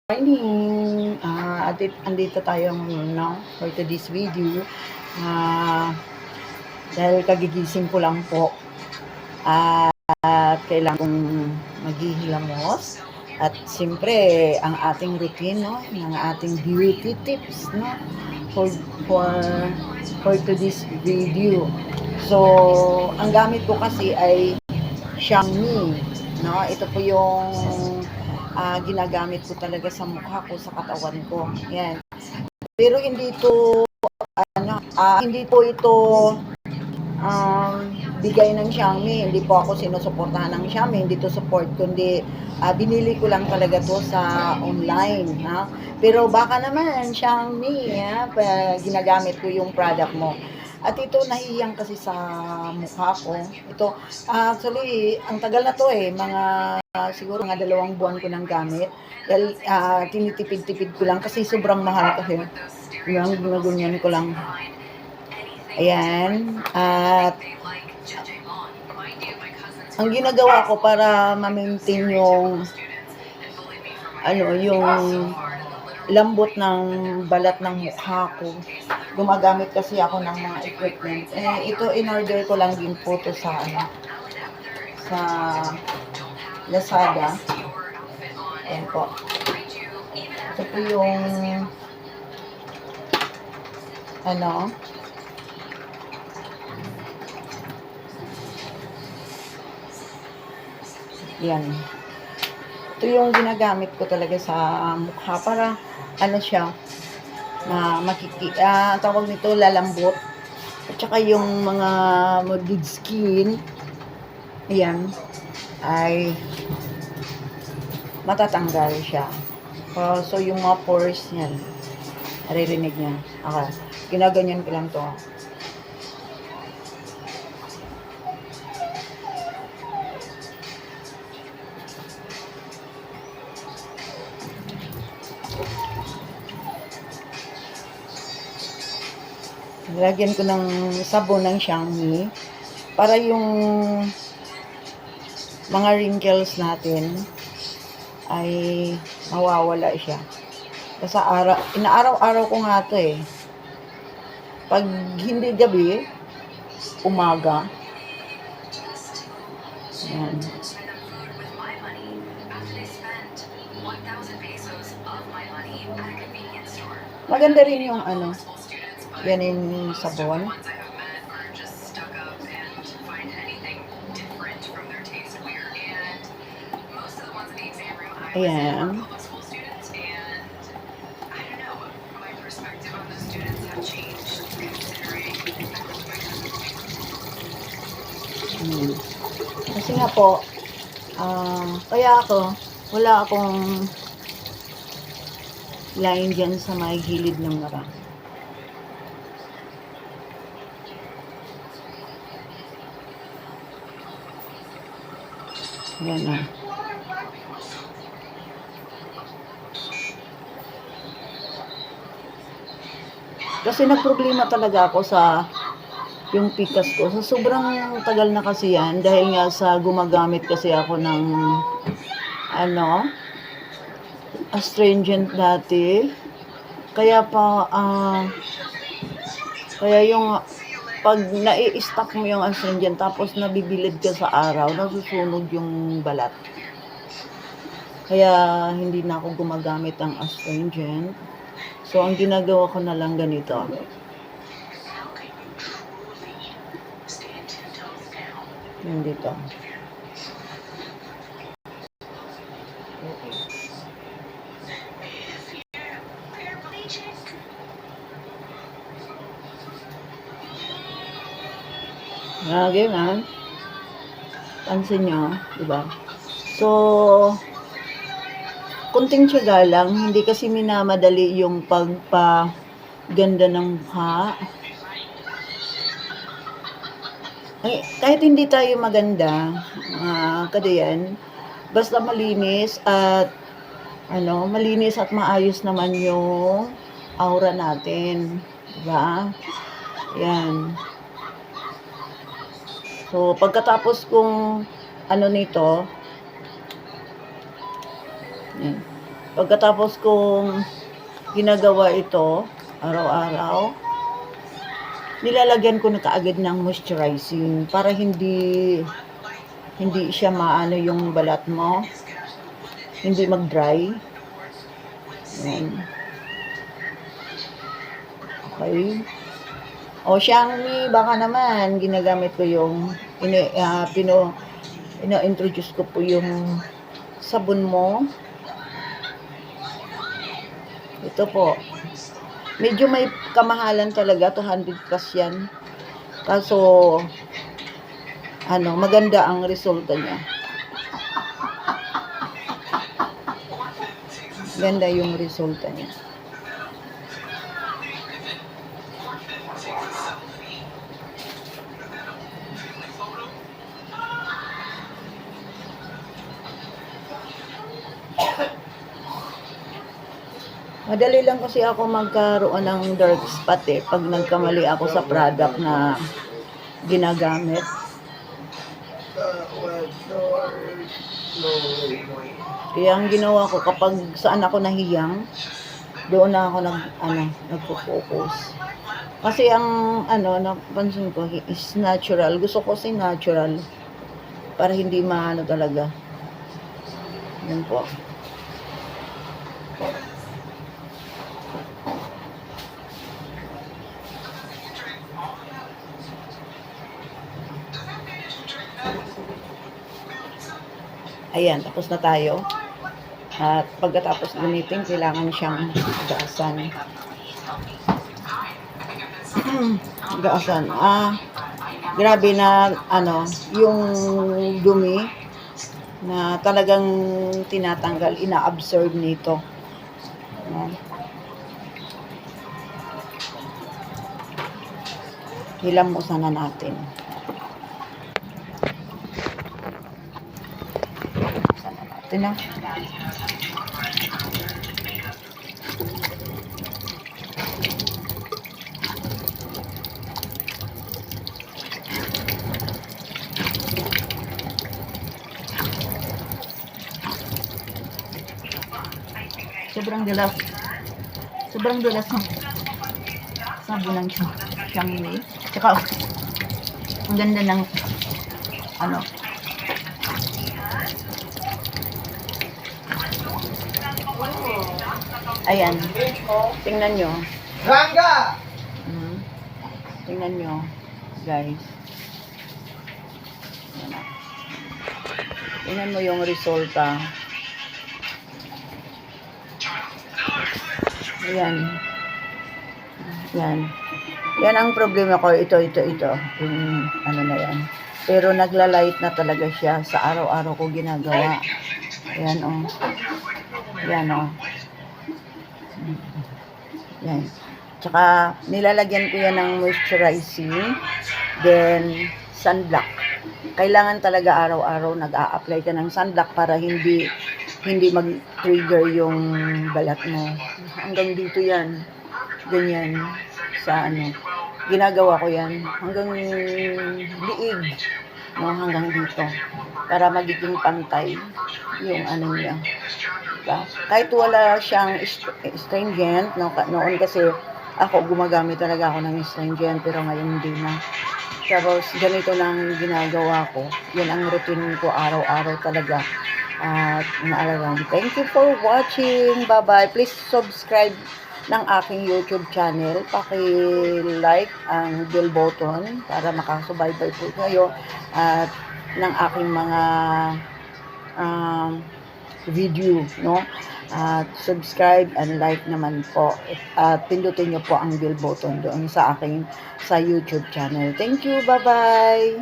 Morning! Andito tayo ngayon, no, for today's video. Dahil kagigising ko lang po at kailangan kong maghihilamos. At siyempre, ang ating routine, no, ng ating beauty tips, no, for, for, for today's video. So, ang gamit ko kasi ay Xiaomi, no, ito po yung ginagamit ko talaga sa mukha ko, sa katawan ko. Yan. Pero hindi po ito bigay ng Xiaomi. Hindi po ako sinusuportahan ng Xiaomi. Hindi to support, kundi binili ko lang talaga to sa online. Ha? Pero baka naman, Xiaomi, ginagamit ko yung product mo. At ito, nahihiyang kasi sa mukha ko. Ito, actually, ang tagal na to siguro mga 2 buwan ko nang gamit. Dahil tinitipid-tipid ko lang kasi sobrang mahal kasi. Yung ginagunyan ko lang. Ayan. At ang ginagawa ko para ma-maintain yung yung lambot ng balat ng mukha ko. Gumagamit kasi ako ng mga equipment. Ito in-order ko lang din po to sa Lazada. Ayan po. Ito po yung yan. Ito yung ginagamit ko talaga sa mukha para siya na tawag nito, lalambot. At saka yung mga dead skin, ayan, ay matatanggal siya. So yung mga pores niyan, naririnig niya. Okay. Ginaganyan ko lang to. Lagyan ko ng sabon ng Xiaomi para yung mga wrinkles natin ay mawawala siya. Kasi inaaraw-araw ko nga to eh. Pag hindi gabi, umaga. Ayan. Maganda rin yung yan yung sabon. Ayan. Kasi nga po, kaya wala akong line dyan sa may gilid ng mata. Yan na. Kasi nagproblema talaga ako sa yung pikas ko. So, sobrang tagal na kasi yan dahil nga sa gumagamit kasi ako ng astringent dati. Kaya yung pag nai-stop mo yung astringent tapos nabibilid ka sa araw, nasusunog yung balat. Kaya hindi na ako gumagamit ng astringent. So, ang ginagawa ko na lang ganito. Yung dito. Ganyan. Pansin nyo, diba? So, kunting tiyaga lang, hindi kasi minamadali yung pagpaganda ng mukha. Kahit hindi tayo maganda, kadayan, basta malinis at malinis at maayos naman yung aura natin, diba? Yan. So, pagkatapos kong nito, yan. Pagkatapos kong ginagawa ito, araw-araw, nilalagyan ko na kaagad ng moisturizing para hindi siya maano yung balat mo, hindi mag-dry. Yan. Okay. O Xiaomi, baka naman ginagamit ko yung ino-introduce ko po yung sabon mo. Ito po. Medyo may kamahalan talaga, 200 plus yan. Kaso maganda ang resulta niya. Ganda yung resulta niya. Madali lang kasi ako magkaroon ng dark spot pag nagkamali ako sa product na ginagamit. Kaya ang ginawa ko kapag saan ako nahiyang, doon na ako nagfo-focus. Kasi ang napansin ko is natural. Gusto ko si natural para hindi talaga. Yan po. Ayan, tapos na tayo. At pagkatapos gamitin, kailangan siyang gaasan. Gaasan. Grabe na, yung dumi na talagang tinatanggal, ina-absorb nito. Hilamusan na natin. Ito na. Sobrang dulas. Sobrang dulas ng sabon ng Xiaomi. Tsaka, ang ganda ng ayan. Tingnan nyo. Ranga! Tingnan nyo, guys. Tingnan mo yung resulta. Ayan. Yan. Yan ang problema ko. Ito. Yung na yan. Pero nagla-light na talaga siya sa araw-araw ko ginagawa. Ayan, Yan, Yan. Tsaka, nilalagyan ko yan ng moisturizing, then, sunblock. Kailangan talaga araw-araw nag-a-apply ka ng sunblock para hindi mag-trigger yung balat mo. Hanggang dito yan. Ganyan. Sa ginagawa ko yan. Hanggang liig. Hanggang dito. Para magiging pantay yung niya. Kahit wala siyang astringent, noon kasi ako gumagamit talaga ako ng astringent, pero ngayon hindi na. Tapos ganito lang ginagawa ko. Yan ang routine ko araw-araw talaga. At naalagaan. Thank you for watching. Bye-bye. Please subscribe ng aking YouTube channel. Paki-like ang bell button para makasubaybay po kayo at ng aking mga video, At subscribe and like naman po. At pindutin nyo po ang bell button doon sa YouTube channel. Thank you. Bye-bye.